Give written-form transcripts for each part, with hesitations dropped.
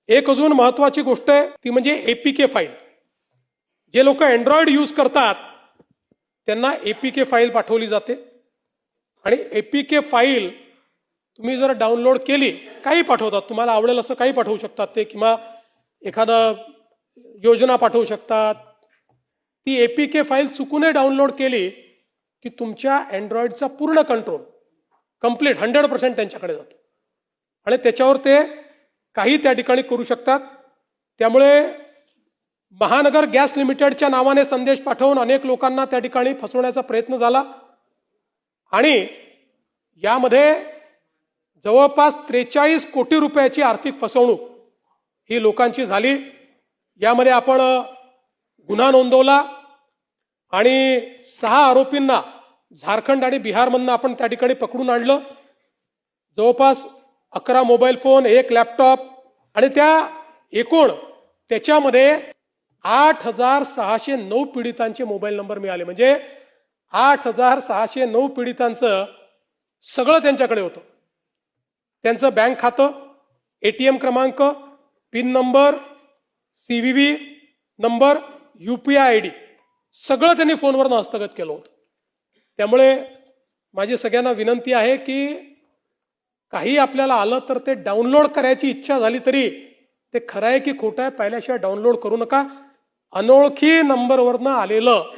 एक अजून महत्त्वाची गोष्ट आहे ती म्हणजे एपीके फाईल। जे लोक अँड्रॉइड यूज करतात त्यांना एपीके फाईल पाठवली जाते आणि एपीके फाईल तुम्ही जर डाउनलोड केली, काही पाठवतात, तुम्हाला आवडेल असं काही पाठवू शकतात ते, किंवा एखादा योजना पाठवू शकतात। ती एपीके फाईल चुकूनही डाउनलोड केली की तुमच्या अँड्रॉइडचा पूर्ण कंट्रोल कंप्लीट 100% त्यांच्याकडे जातो आणि त्याच्यावर ते काही त्या ठिकाणी करू शकतात। त्यामुळे महानगर गॅस लिमिटेडच्या नावाने संदेश पाठवून अनेक लोकांना त्या ठिकाणी फसवण्याचा प्रयत्न झाला आणि यामध्ये जवळपास 43 कोटी रुपयाची आर्थिक फसवणूक ही लोकांची झाली। यामध्ये आपण गुन्हा नोंदवला आणि 6 आरोपींना झारखंड आणि बिहारमधून आपण त्या ठिकाणी पकडून आणलं। जवळपास 11 मोबाईल फोन, 1 लॅपटॉप आणि एकूण त्याच्यामध्ये 8609 पीडितांचे मोबाईल नंबर मिळाले। म्हणजे 8609 पीडितांचं सगळं त्यांच्याकडे होतं। त्यांचं बँक खातं, एटीएम क्रमांक, pin number, CVV number, UPI ID सगळं त्यांनी फोनवरून हस्तगत केलं होतं। त्यामुळे माझी सगळ्यांना विनंती आहे की काही आपल्याला आलं तर ते डाउनलोड करायची इच्छा झाली तरी ते खरं आहे की खोटं आहे पाहिल्याशिवाय डाउनलोड करू नका। अनोळखी नंबरवरनं आलेलं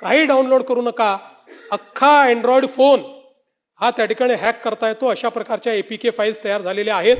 काही डाउनलोड करू नका। अख्खा अँड्रॉइड फोन हा त्या ठिकाणी हॅक करता येतो, अशा प्रकारच्या एपीके फाईल्स तयार झालेल्या आहेत।